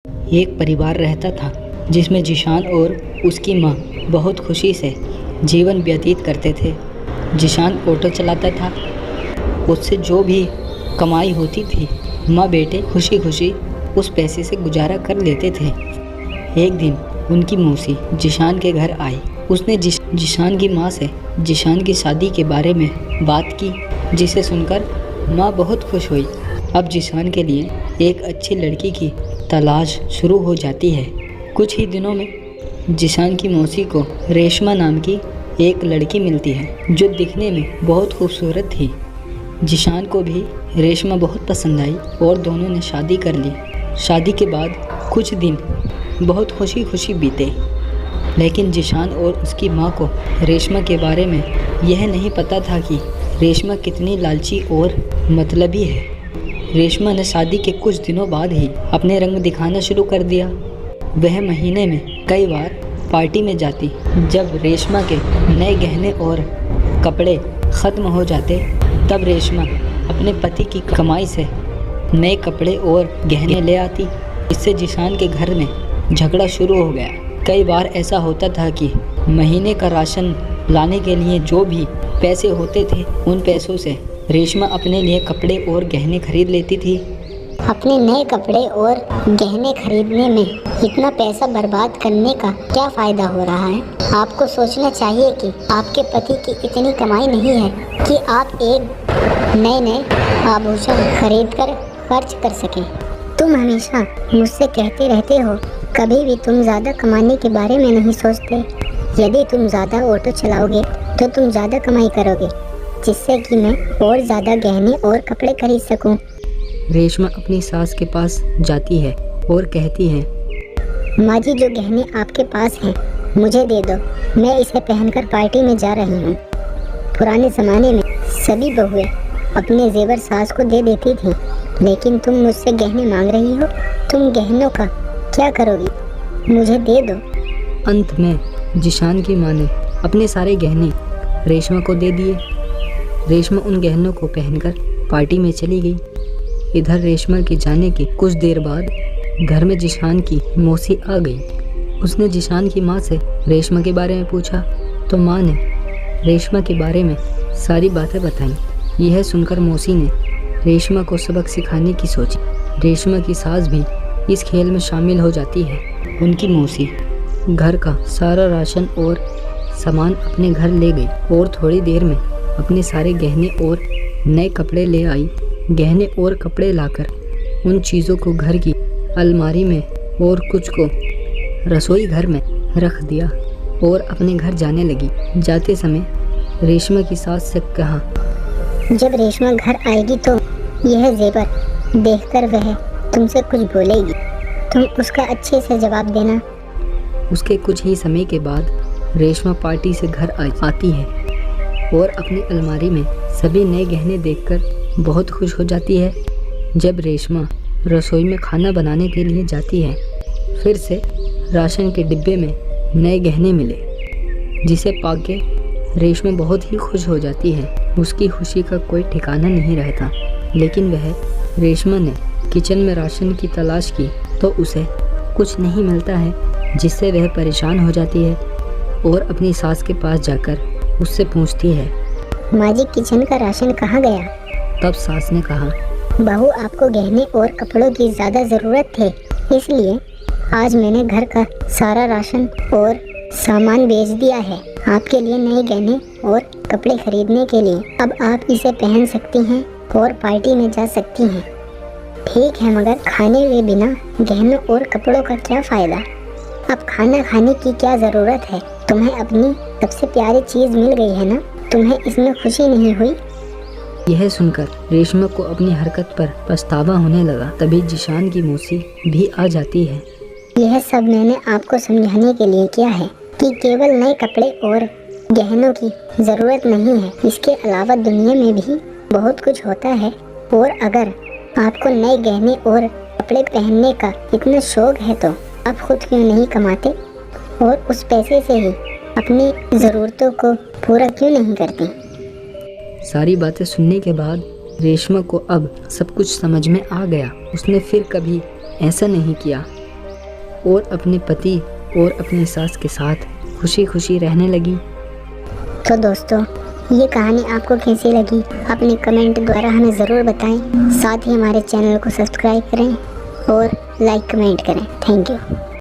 एक परिवार रहता था जिसमें जिशान और उसकी माँ बहुत खुशी से जीवन व्यतीत करते थे। जिशान ऑटो चलाता था। उससे जो भी कमाई होती थी माँ बेटे खुशी खुशी उस पैसे से गुजारा कर लेते थे। एक दिन उनकी मौसी जिशान के घर आई। उसने जिशान की माँ से जिशान की शादी के बारे में बात की, जिसे सुनकर माँ बहुत खुश हुई। अब जिशान के लिए एक अच्छी लड़की की तलाश शुरू हो जाती है। कुछ ही दिनों में जिशान की मौसी को रेशमा नाम की एक लड़की मिलती है जो दिखने में बहुत खूबसूरत थी। जिशान को भी रेशमा बहुत पसंद आई और दोनों ने शादी कर ली। शादी के बाद कुछ दिन बहुत खुशी खुशी बीते, लेकिन जिशान और उसकी माँ को रेशमा के बारे में यह नहीं पता था कि रेशमा कितनी लालची और मतलबी है। रेशमा ने शादी के कुछ दिनों बाद ही अपने रंग दिखाना शुरू कर दिया। वह महीने में कई बार पार्टी में जाती। जब रेशमा के नए गहने और कपड़े ख़त्म हो जाते तब रेशमा अपने पति की कमाई से नए कपड़े और गहने ले आती। इससे जिशान के घर में झगड़ा शुरू हो गया। कई बार ऐसा होता था कि महीने का राशन लाने के लिए जो भी पैसे होते थे उन पैसों से रेशमा अपने लिए कपड़े और गहने खरीद लेती थी। अपने नए कपड़े और गहने खरीदने में इतना पैसा बर्बाद करने का क्या फ़ायदा हो रहा है? आपको सोचना चाहिए कि आपके पति की इतनी कमाई नहीं है कि आप एक नए आभूषण खरीद कर खर्च कर सकें। तुम हमेशा मुझसे कहते रहते हो, कभी भी तुम ज़्यादा कमाने के बारे में नहीं सोचते। यदि तुम ज़्यादा ऑटो चलाओगे तो तुम ज़्यादा कमाई करोगे, जिससे कि मैं और ज़्यादा गहने और कपड़े खरीद सकूं। रेशमा अपनी सास के पास जाती है और कहती है, माँ जी, जो गहने आपके पास हैं मुझे दे दो, मैं इसे पहनकर पार्टी में जा रही हूँ। पुराने ज़माने में सभी बहुएं अपने जेवर सास को दे देती थीं, लेकिन तुम मुझसे गहने मांग रही हो। तुम गहनों का क्या करोगी? मुझे दे दो। अंत में जिशान की माँ ने अपने सारे गहने रेशमा को दे दिए। रेशमा उन गहनों को पहनकर पार्टी में चली गई। इधर रेशमा के जाने के कुछ देर बाद घर में जिशान की मौसी आ गई। उसने जिशान की माँ से रेशमा के बारे में पूछा तो माँ ने रेशमा के बारे में सारी बातें बताईं। यह सुनकर मौसी ने रेशमा को सबक सिखाने की सोची। रेशमा की सास भी इस खेल में शामिल हो जाती है। उनकी मौसी घर का सारा राशन और सामान अपने घर ले गई और थोड़ी देर में अपने सारे गहने और नए कपड़े ले आई। गहने और कपड़े लाकर उन चीज़ों को घर की अलमारी में और कुछ को रसोई घर में रख दिया और अपने घर जाने लगी। जाते समय रेशमा की सास से कहा, जब रेशमा घर आएगी तो यह जेवर देखकर वह तुमसे कुछ बोलेगी, तुम उसका अच्छे से जवाब देना। उसके कुछ ही समय के बाद रेशमा पार्टी से घर आती है और अपनी अलमारी में सभी नए गहने देखकर बहुत खुश हो जाती है। जब रेशमा रसोई में खाना बनाने के लिए जाती है, फिर से राशन के डिब्बे में नए गहने मिले, जिसे पाके रेशमा बहुत ही खुश हो जाती है। उसकी खुशी का कोई ठिकाना नहीं रहता। लेकिन वह रेशमा ने किचन में राशन की तलाश की तो उसे कुछ नहीं मिलता है, जिससे वह परेशान हो जाती है और अपनी सास के पास जाकर उससे पूछती है, माँ जी, किचन का राशन कहाँ गया? तब सास ने कहा, बहू, आपको गहने और कपड़ों की ज़्यादा ज़रूरत है, इसलिए आज मैंने घर का सारा राशन और सामान बेच दिया है आपके लिए नए गहने और कपड़े खरीदने के लिए। अब आप इसे पहन सकती हैं और पार्टी में जा सकती हैं। ठीक है, मगर खाने हुए बिना गहनों और कपड़ों का क्या फ़ायदा? अब खाना खाने की क्या ज़रूरत है? तुम्हें अपनी सबसे प्यारी चीज़ मिल गई है ना, तुम्हें इसमें खुशी नहीं हुई? यह सुनकर रेशमा को अपनी हरकत पर पछतावा होने लगा। तभी जिशान की मौसी भी आ जाती है। यह सब मैंने आपको समझाने के लिए किया है कि केवल नए कपड़े और गहनों की ज़रूरत नहीं है, इसके अलावा दुनिया में भी बहुत कुछ होता है। और अगर आपको नए गहने और कपड़े पहनने का इतना शौक है तो आप खुद क्यों नहीं कमाते और उस पैसे से ही अपनी ज़रूरतों को पूरा क्यों नहीं करती? सारी बातें सुनने के बाद रेशमा को अब सब कुछ समझ में आ गया। उसने फिर कभी ऐसा नहीं किया और अपने पति और अपनी सास के साथ खुशी खुशी रहने लगी। तो दोस्तों, ये कहानी आपको कैसी लगी अपने कमेंट द्वारा हमें ज़रूर बताएं। साथ ही हमारे चैनल को सब्सक्राइब करें और लाइक कमेंट करें। Thank you.